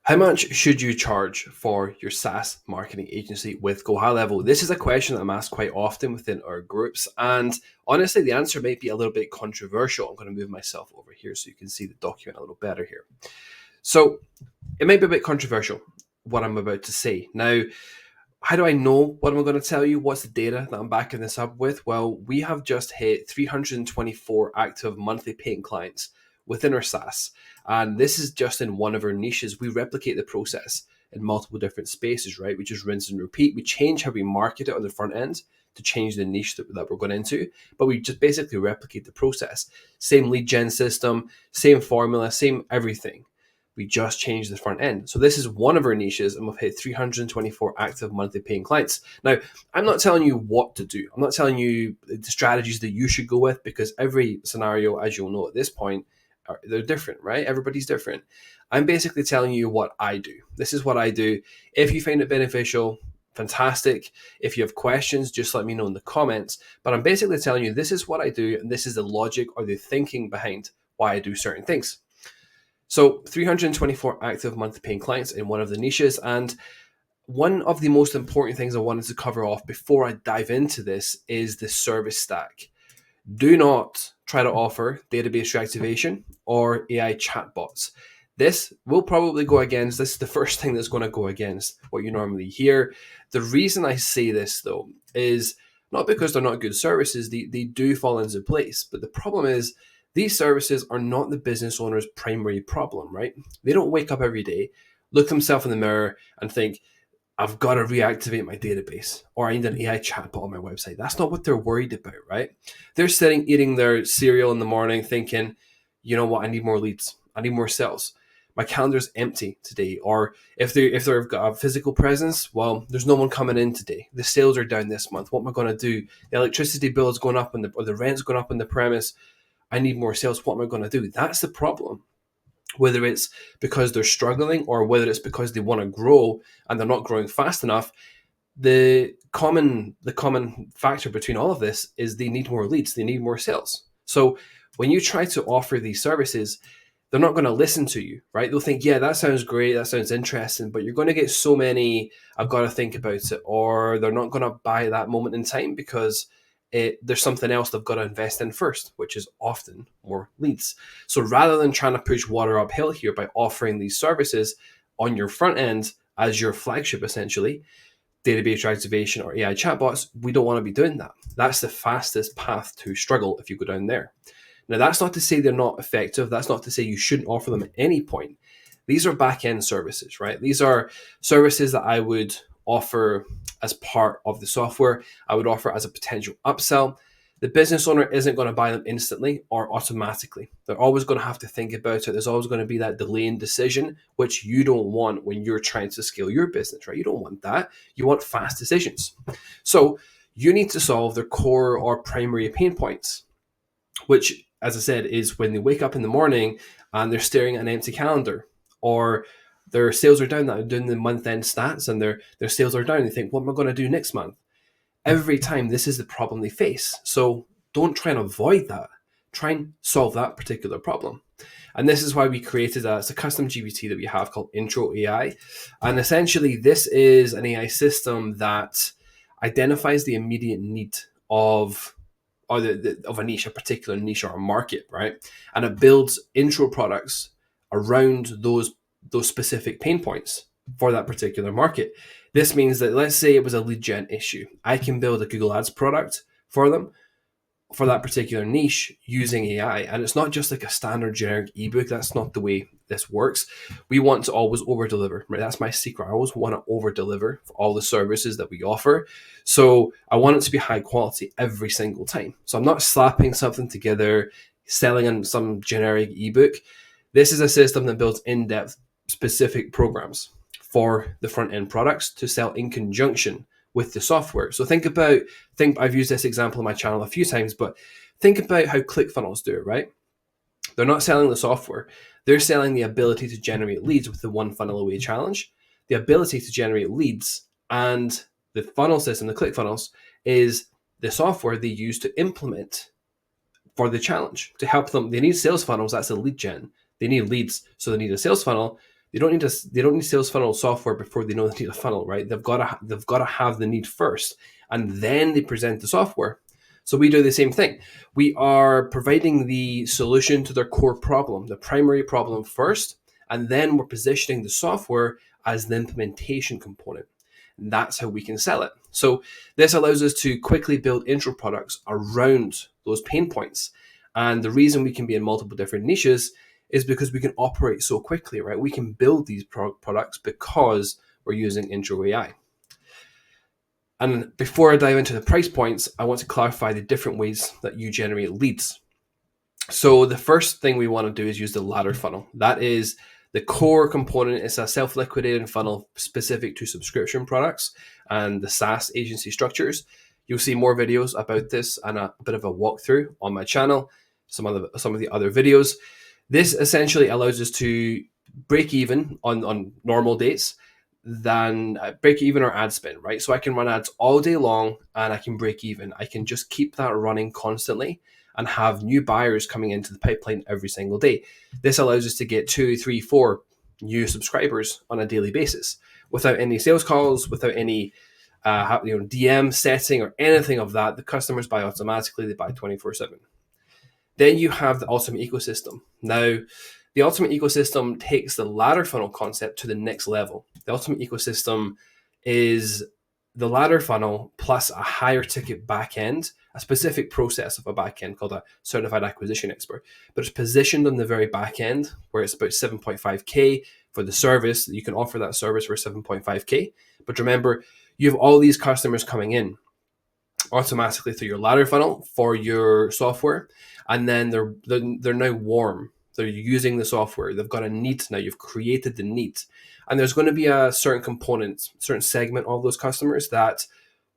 How much should you charge for your SaaS marketing agency with Go High Level? This is a question that I'm asked quite often within our groups. And honestly, the answer might be a little bit controversial. I'm going to move myself over here so you can see the document a little better here. So it might be a bit controversial, what I'm about to say. Now, how do I know what I'm going to tell you? What's the data that I'm backing this up with? Well, we have just hit 324 active monthly paying clients within our SaaS. And this is just in one of our niches. We replicate the process in multiple different spaces, right? We just rinse and repeat. We change how we market it on the front end to change the niche that we're going into, but we just basically replicate the process. Same lead gen system, same formula, same everything. We just changed the front end. So this is one of our niches, and we've hit 324 active monthly paying clients. Now, I'm not telling you what to do. I'm not telling you the strategies that you should go with, because every scenario, as you'll know at this point, they're different, right? Everybody's different. I'm basically telling you what I do. This is what I do. If you find it beneficial, fantastic. If you have questions, just let me know in the comments. But I'm basically telling you this is what I do, and this is the logic or the thinking behind why I do certain things. So 324 active monthly paying clients in one of the niches. And one of the most important things I wanted to cover off before I dive into this is the service stack. Do not try to offer database reactivation or AI chatbots. This will probably go against, this is the first thing that's going to go against what you normally hear. The reason I say this, though, is not because they're not good services. They do fall into place. But the problem is these services are not the business owner's primary problem, right? They don't wake up every day, look themselves in the mirror and think, I've got to reactivate my database, or I need an AI chatbot on my website. That's not what they're worried about, right? They're sitting eating their cereal in the morning thinking, you know what, I need more leads. I need more sales. My calendar's empty today. Or if they've got a physical presence, well, there's no one coming in today. The sales are down this month. What am I going to do? The electricity bill is going up or the rent's going up in the premise. I need more sales. What am I going to do? That's the problem. Whether it's because they're struggling or whether it's because they want to grow and they're not growing fast enough, the common factor between all of this is they need more leads, they need more sales. So when you try to offer these services, they're not going to listen to you, right? They'll think, yeah, that sounds great, that sounds interesting, but you're going to get so many, I've got to think about it, or they're not going to buy that moment in time because there's something else they've got to invest in first, which is often more leads. So rather than trying to push water uphill here by offering these services on your front end as your flagship, essentially, database reactivation or AI chatbots, we don't want to be doing that. That's the fastest path to struggle if you go down there. Now, that's not to say they're not effective. That's not to say you shouldn't offer them at any point. These are back-end services, right? These are services that I would offer as part of the software. I would offer as a potential upsell. The business owner isn't going to buy them instantly or automatically. They're always going to have to think about it. There's always going to be that delay in decision, which you don't want when you're trying to scale your business, right? You don't want that. You want fast decisions. So you need to solve their core or primary pain points, which, as I said, is when they wake up in the morning and they're staring at an empty calendar, or their sales are down, that are doing the month-end stats, and their sales are down. They think, what am I going to do next month? Every time, this is the problem they face. So don't try and avoid that. Try and solve that particular problem. And this is why we created it's a custom GPT that we have called INTROAI. And essentially, this is an AI system that identifies the immediate need of a niche, a particular niche or a market, right? And it builds intro products around those specific pain points for that particular market. This means that, let's say it was a lead gen issue, I can build a Google Ads product for them for that particular niche using AI. And it's not just like a standard generic ebook. That's not the way this works. We want to always over deliver, right? That's my secret. I always want to over deliver for all the services that we offer. So I want it to be high quality every single time. So I'm not slapping something together, selling in some generic ebook. This is a system that builds in-depth specific programs for the front end products to sell in conjunction with the software. So I've used this example on my channel a few times, but think about how ClickFunnels do it, right? They're not selling the software. They're selling the ability to generate leads with the one funnel away challenge. The ability to generate leads, and the funnel system, the ClickFunnels, is the software they use to implement for the challenge to help them. They need sales funnels. That's a lead gen. They need leads, so they need a sales funnel. They don't need sales funnel software before they know they need a funnel, right? They've got to have the need first, and then they present the software. So we do the same thing. We are providing the solution to their core problem, the primary problem first, and then we're positioning the software as the implementation component. And that's how we can sell it. So this allows us to quickly build intro products around those pain points. And the reason we can be in multiple different niches is because we can operate so quickly, right? We can build these products because we're using INTROAI. And before I dive into the price points, I want to clarify the different ways that you generate leads. So the first thing we want to do is use the ladder funnel. That is the core component. It's a self-liquidating funnel specific to subscription products and the SaaS agency structures. You'll see more videos about this and a bit of a walkthrough on my channel, some of the other videos. This essentially allows us to break even on normal dates, than break even or ad spend, right? So I can run ads all day long and I can break even. I can just keep that running constantly and have new buyers coming into the pipeline every single day. This allows us to get 2, 3, 4 new subscribers on a daily basis without any sales calls, without any DM setting or anything of that. The customers buy automatically, they buy 24/7. Then you have the ultimate ecosystem. Now, the ultimate ecosystem takes the ladder funnel concept to the next level. The ultimate ecosystem is the ladder funnel plus a higher ticket backend, a specific process of a backend called a certified acquisition expert. But it's positioned on the very back end where it's about 7.5K for the service. You can offer that service for 7.5K. But remember, you have all these customers coming in automatically through your ladder funnel for your software, and then they're now warm. They're using the software. They've got a need now. You've created the need, and there's going to be a certain component, certain segment of those customers that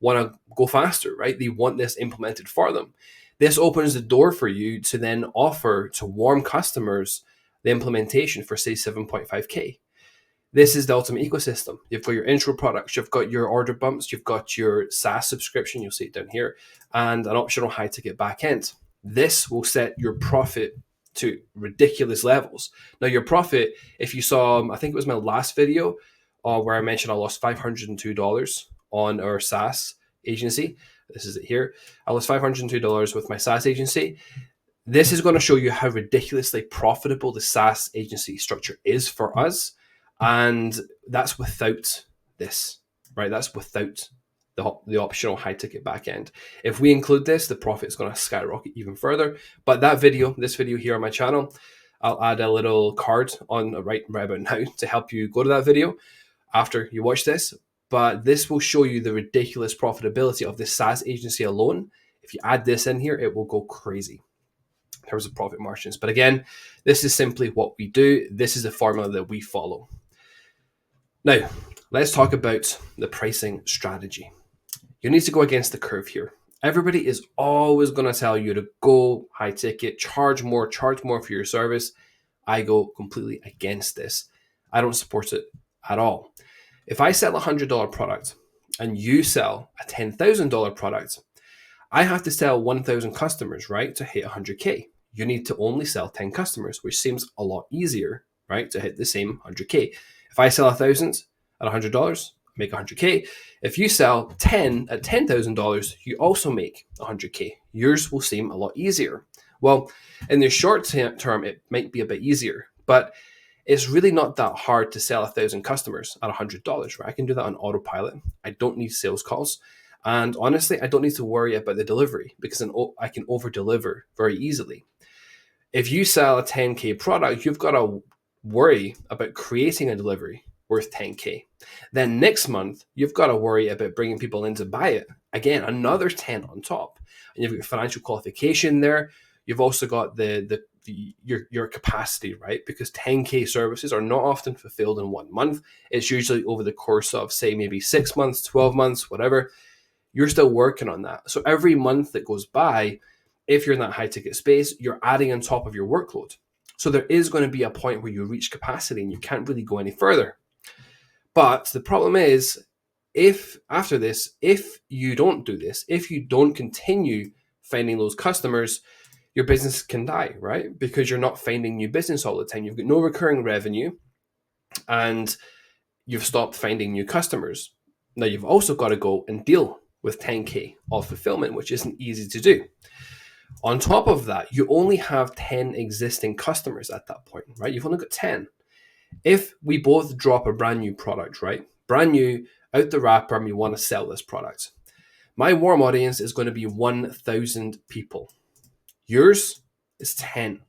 want to go faster, right? They want this implemented for them. This opens the door for you to then offer to warm customers the implementation for say 7.5K. This is the ultimate ecosystem. You've got your intro products, you've got your order bumps, you've got your SaaS subscription, you'll see it down here, and an optional high ticket backend. This will set your profit to ridiculous levels. Now, your profit, if you saw, I think it was my last video where I mentioned I lost $502 on our SaaS agency. This is it here. I lost $502 with my SaaS agency. This is going to show you how ridiculously profitable the SaaS agency structure is for us. And that's without this, right? That's without the optional high ticket backend. If we include this, the profit is going to skyrocket even further. But this video here on my channel, I'll add a little card on right about now to help you go to that video after you watch this. But this will show you the ridiculous profitability of the SaaS agency alone. If you add this in here, it will go crazy in terms of profit margins. But again, this is simply what we do. This is the formula that we follow. Now, let's talk about the pricing strategy. You need to go against the curve here. Everybody is always going to tell you to go high ticket, charge more for your service. I go completely against this. I don't support it at all. If I sell a $100 product and you sell a $10,000 product, I have to sell 1,000 customers, right, to hit 100K. You need to only sell 10 customers, which seems a lot easier, right, to hit the same 100K. If I sell 1,000 at $100, make 100K. If you sell 10 at $10,000, you also make 100K. Yours will seem a lot easier. Well, in the short term, it might be a bit easier, but it's really not that hard to sell 1,000 customers at $100, right? I can do that on autopilot. I don't need sales calls. And honestly, I don't need to worry about the delivery because I can over deliver very easily. If you sell a 10K product, you've got to worry about creating a delivery worth 10K. Then next month, you've got to worry about bringing people in to buy it. Again, another 10 on top. And you've got financial qualification there. You've also got your capacity, right? Because 10K services are not often fulfilled in 1 month. It's usually over the course of, say, maybe 6 months, 12 months, whatever. You're still working on that. So every month that goes by, if you're in that high ticket space, you're adding on top of your workload. So there is going to be a point where you reach capacity and you can't really go any further. But the problem is, if you don't do this, if you don't continue finding those customers, your business can die, right? Because you're not finding new business all the time. You've got no recurring revenue. and you've stopped finding new customers. Now you've also got to go and deal with 10K of fulfillment, which isn't easy to do. On top of that, you only have 10 existing customers at that point, right? You've only got 10. If we both drop a brand new product, right? Brand new, out the wrapper, and we want to sell this product. My warm audience is going to be 1,000 people. Yours is 10.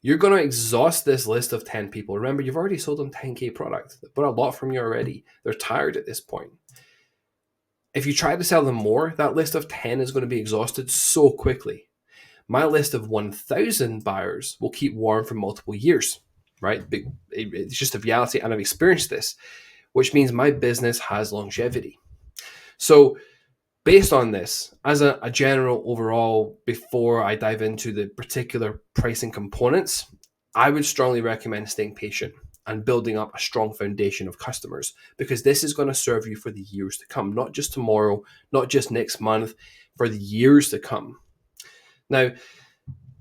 You're going to exhaust this list of 10 people. Remember, you've already sold them 10K product. They bought a lot from you already. They're tired at this point. If you try to sell them more, that list of 10 is going to be exhausted so quickly. My list of 1,000 buyers will keep warm for multiple years, right? It's just a reality, and I've experienced this, which means my business has longevity. So based on this, as a general overall, before I dive into the particular pricing components, I would strongly recommend staying patient and building up a strong foundation of customers, because this is going to serve you for the years to come, not just tomorrow, not just next month, for the years to come. Now,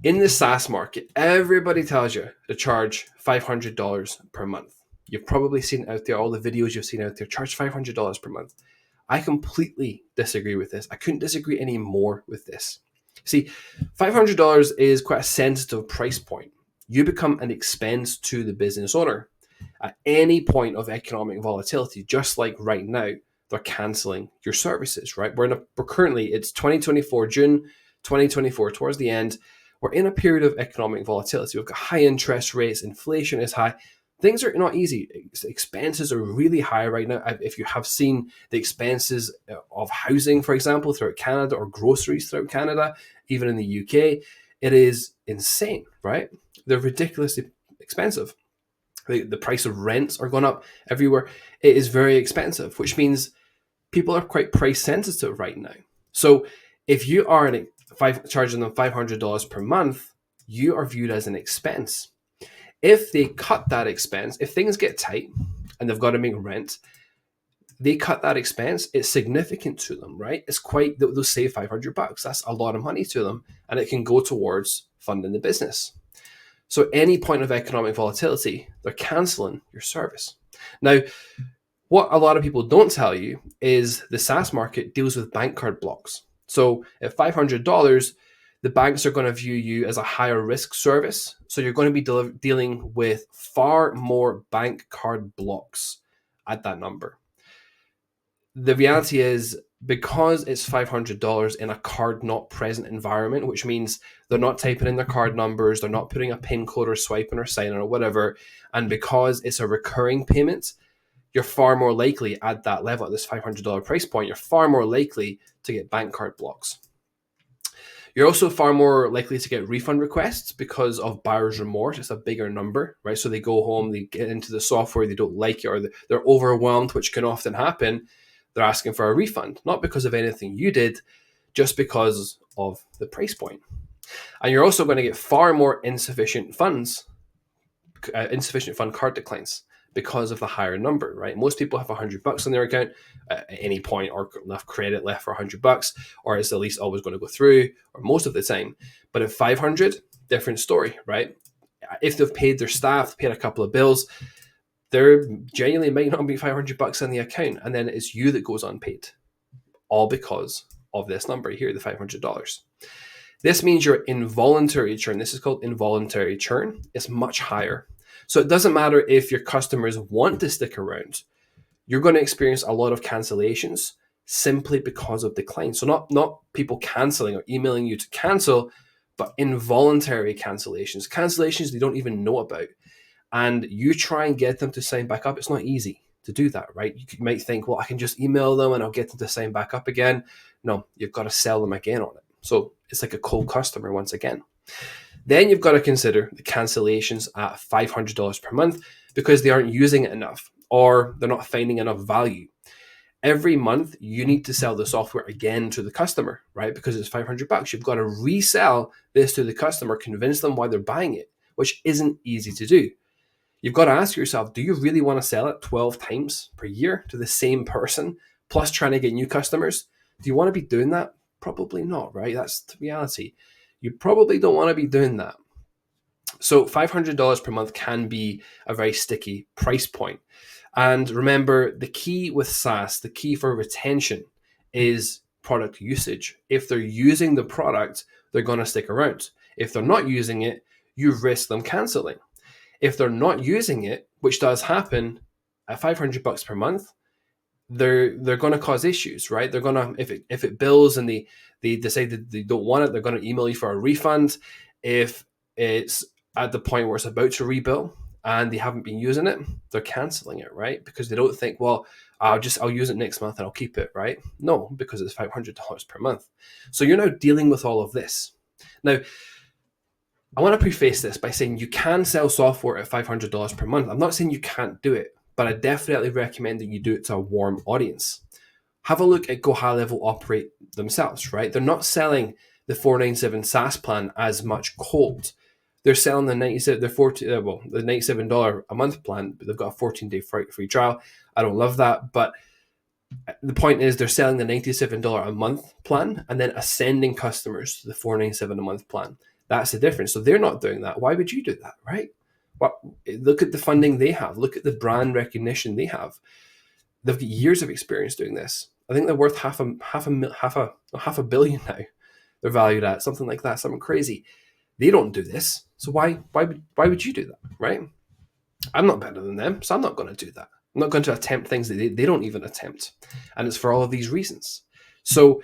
in the SaaS market, everybody tells you to charge $500 per month. You've probably seen out there, all the videos you've seen out there, charge $500 per month. I completely disagree with this. I couldn't disagree any more with this. See, $500 is quite a sensitive price point. You become an expense to the business owner. At any point of economic volatility, just like right now, they're canceling your services, right? We're currently, it's 2024, June 2024, towards the end. We're in a period of economic volatility. We've got high interest rates, inflation is high. Things are not easy. Expenses are really high right now. If you have seen the expenses of housing, for example, throughout Canada, or groceries throughout Canada, even in the UK, it is insane, right? They're ridiculously expensive. The price of rents are going up everywhere. It is very expensive, which means people are quite price sensitive right now. So if you are charging them $500 per month, you are viewed as an expense. If they cut that expense, if things get tight and they've got to make rent, they cut that expense, it's significant to them, right? It's quite, they'll save $500. That's a lot of money to them, and it can go towards funding the business. So any point of economic volatility, they're canceling your service. Now, what a lot of people don't tell you is the SaaS market deals with bank card blocks. So at $500, the banks are going to view you as a higher risk service. So you're going to be dealing with far more bank card blocks at that number. The reality is, because it's $500 in a card not present environment, which means they're not typing in their card numbers, they're not putting a PIN code or swiping or signing or whatever, and because it's a recurring payment, you're far more likely at that level, at this $500 price point, you're far more likely to get bank card blocks. You're also far more likely to get refund requests because of buyer's remorse. It's a bigger number, right? So they go home, they get into the software, they don't like it, or they're overwhelmed, which can often happen. They're asking for a refund, not because of anything you did, just because of the price point. And you're also going to get far more insufficient fund card declines because of the higher number, right? Most people have $100 on their account at any point, or enough credit left for $100, or it's at least always going to go through, or most of the time. But at 500, different story, right? If they've paid their staff, paid a couple of bills, there genuinely might not be $500 in the account, and then it's you that goes unpaid, all because of this number here, the $500. This means your involuntary churn, this is called involuntary churn, is much higher. So it doesn't matter if your customers want to stick around, you're going to experience a lot of cancellations simply because of decline. So not people canceling or emailing you to cancel, but involuntary cancellations they don't even know about. And you try and get them to sign back up. It's not easy to do that, right? You might think, well, I can just email them and I'll get them to sign back up again. No, you've got to sell them again on it. So it's like a cold customer once again. Then you've got to consider the cancellations at $500 per month because they aren't using it enough, or they're not finding enough value. Every month, you need to sell the software again to the customer, right? Because it's $500. You've got to resell this to the customer, convince them why they're buying it, which isn't easy to do. You've got to ask yourself, do you really want to sell it 12 times per year to the same person, plus trying to get new customers? Do you want to be doing that? Probably not, right? That's the reality. You probably don't want to be doing that. So $500 per month can be a very sticky price point. And remember, the key with SaaS, the key for retention is product usage. If they're using the product, they're going to stick around. If they're not using it, you risk them canceling. If they're not using it, which does happen at $500 per month, they're going to cause issues, right? They're going to, if it bills and they decide that they don't want it, they're going to email you for a refund. If it's at the point where it's about to rebill and they haven't been using it, they're canceling it, right? Because they don't think, well, I'll use it next month and I'll keep it, right? No, because it's $500 per month. So you're now dealing with all of this. Now, I want to preface this by saying you can sell software at $500 per month. I'm not saying you can't do it, but I definitely recommend that you do it to a warm audience. Have a look at Go High Level Operate themselves, right? They're not selling the 497 SaaS plan as much cold. They're selling the $97 a month plan, but they've got a 14-day free trial. I don't love that, but the point is they're selling the $97 a month plan and then ascending customers to the $497 a month plan. That's the difference. So they're not doing that. Why would you do that, right? Look at the funding they have. Look at the brand recognition they have. They've got years of experience doing this. I think they're worth half a billion now. They're valued at something like that, something crazy. They don't do this. So why would you do that, right? I'm not better than them, so I'm not going to do that. I'm not going to attempt things that they don't even attempt. And it's for all of these reasons. So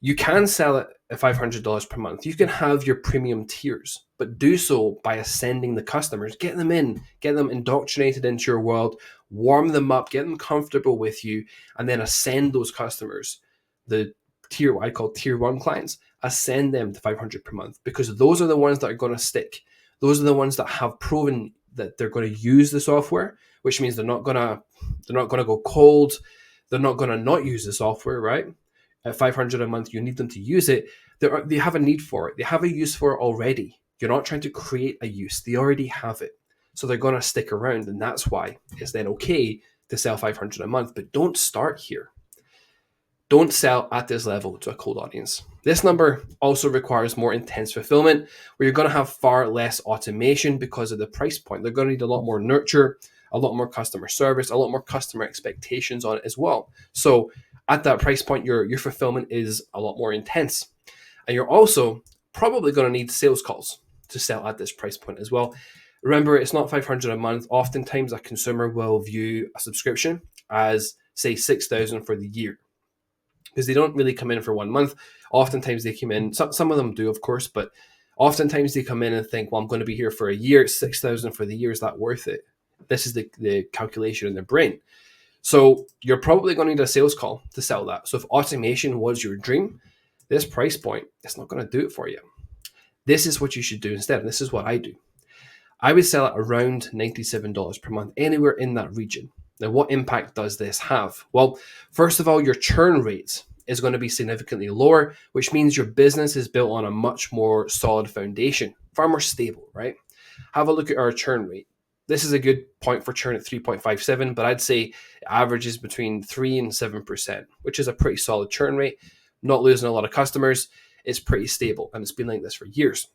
you can sell it at $500 per month. You can have your premium tiers, but do so by ascending the customers. Get them in, get them indoctrinated into your world, warm them up, get them comfortable with you, and then ascend those customers. The tier, what I call tier one clients, ascend them to $500 per month, because those are the ones that are going to stick. Those are the ones that have proven that they're going to use the software, which means they're not going to go cold. They're not going to not use the software, right? At $500 a month, you need them to use it. They have a need for it. They have a use for it already. You're not trying to create a use. They already have it. So they're going to stick around. And that's why it's then okay to sell $500 a month. But don't start here. Don't sell at this level to a cold audience. This number also requires more intense fulfillment, where you're going to have far less automation because of the price point. They're going to need a lot more nurture, a lot more customer service, a lot more customer expectations on it as well. So at that price point, your fulfillment is a lot more intense. And you're also probably going to need sales calls to sell at this price point as well. Remember, it's not $500 a month. Oftentimes, a consumer will view a subscription as, say, $6,000 for the year, because they don't really come in for 1 month. Oftentimes they come in, some of them do, of course, but oftentimes they come in and think, well, I'm going to be here for a year, 6,000 for the year, is that worth it? This is the calculation in their brain. So you're probably going to need a sales call to sell that. So if automation was your dream, this price point, it's not going to do it for you. This is what you should do instead. And this is what I do. I would sell it around $97 per month, anywhere in that region. Now, what impact does this have? Well, first of all, your churn rate is going to be significantly lower, which means your business is built on a much more solid foundation, far more stable, right? Have a look at our churn rate. This is a good point for churn at 3.57, but I'd say it averages between 3 and 7%, which is a pretty solid churn rate. Not losing a lot of customers. It's pretty stable, and it's been like this for years.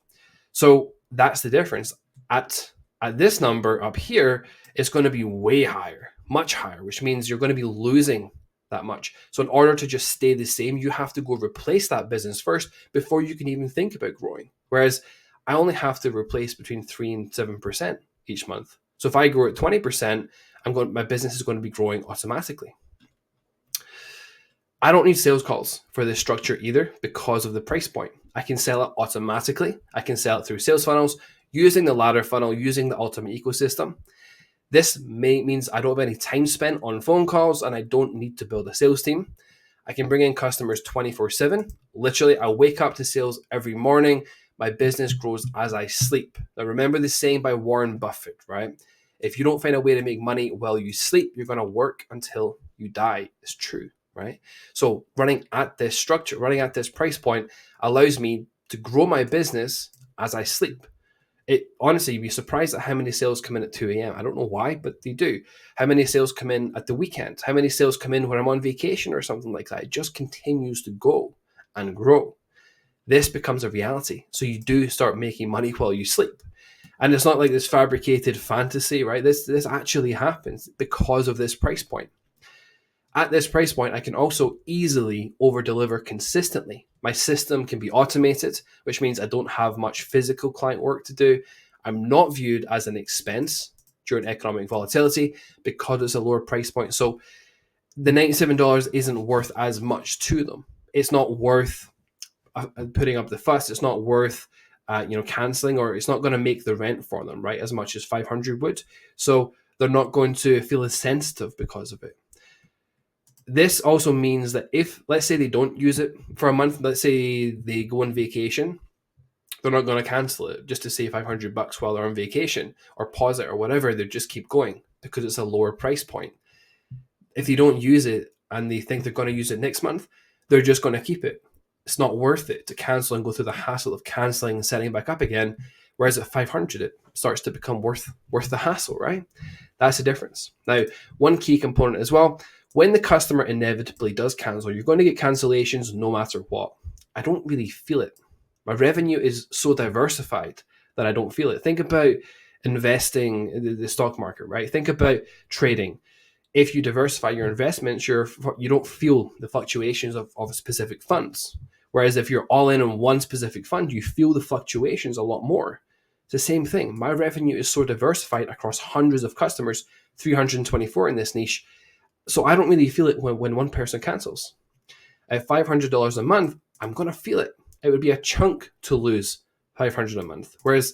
So that's the difference. At this number up here, it's going to be way higher, much higher, which means you're going to be losing that much. So in order to just stay the same, you have to go replace that business first before you can even think about growing. Whereas I only have to replace between 3 and 7% each month. So if I grow at 20%, my business is going to be growing automatically. I don't need sales calls for this structure either, because of the price point. I can sell it automatically. I can sell it through sales funnels, using the ladder funnel, using the ultimate ecosystem. This means I don't have any time spent on phone calls, and I don't need to build a sales team. I can bring in customers 24/7. Literally, I wake up to sales every morning. My business grows as I sleep. Now, remember the saying by Warren Buffett, right? If you don't find a way to make money while you sleep, you're going to work until you die. It's true, right? So running at this structure, running at this price point allows me to grow my business as I sleep. It honestly, you'd be surprised at how many sales come in at 2 a.m. I don't know why, but they do. How many sales come in at the weekend? How many sales come in when I'm on vacation or something like that? It just continues to go and grow. This becomes a reality. So you do start making money while you sleep. And it's not like this fabricated fantasy, right? This actually happens because of this price point. At this price point, I can also easily over deliver consistently. My system can be automated, which means I don't have much physical client work to do. I'm not viewed as an expense during economic volatility because it's a lower price point. So the $97 isn't worth as much to them. It's not worth putting up the fuss. It's not worth canceling, or it's not going to make the rent for them, right, as much as 500 would. So they're not going to feel as sensitive because of it. This also means that if, let's say, they don't use it for a month, let's say they go on vacation, they're not going to cancel it just to save $500 while they're on vacation, or pause it or whatever. They just keep going because it's a lower price point. If they don't use it and they think they're going to use it next month, they're just going to keep it. It's not worth it to cancel and go through the hassle of canceling and setting it back up again. Whereas at 500, it starts to become worth the hassle, right? That's the difference. Now, one key component as well, when the customer inevitably does cancel, you're going to get cancellations no matter what. I don't really feel it. My revenue is so diversified that I don't feel it. Think about investing in the stock market, right? Think about trading. If you diversify your investments, you don't feel the fluctuations of specific funds. Whereas if you're all in on one specific fund, you feel the fluctuations a lot more. It's the same thing. My revenue is so diversified across hundreds of customers, 324 in this niche. So I don't really feel it when one person cancels. At $500 a month, I'm going to feel it. It would be a chunk to lose $500 a month. Whereas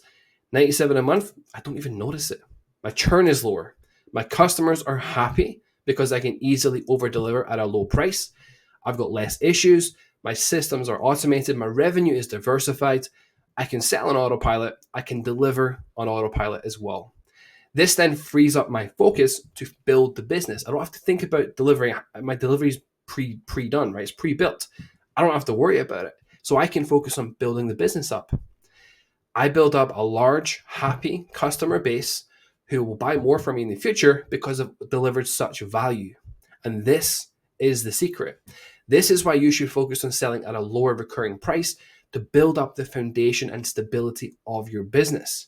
$97 a month, I don't even notice it. My churn is lower. My customers are happy because I can easily over deliver at a low price. I've got less issues. My systems are automated. My revenue is diversified. I can sell on autopilot. I can deliver on autopilot as well. This then frees up my focus to build the business. I don't have to think about delivering. My delivery is pre-done, right? It's pre-built. I don't have to worry about it. So I can focus on building the business up. I build up a large, happy customer base who will buy more from me in the future because I've delivered such value. And this is the secret. This is why you should focus on selling at a lower recurring price to build up the foundation and stability of your business.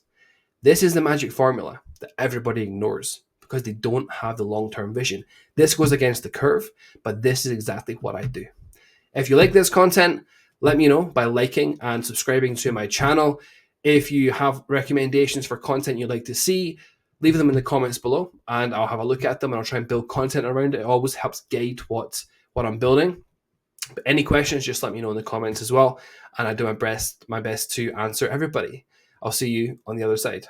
This is the magic formula that everybody ignores because they don't have the long-term vision. This goes against the curve, but this is exactly what I do. If you like this content, let me know by liking and subscribing to my channel. If you have recommendations for content you'd like to see, leave them in the comments below and I'll have a look at them and I'll try and build content around it. It always helps guide what I'm building. But any questions, just let me know in the comments as well. And I do my best to answer everybody. I'll see you on the other side.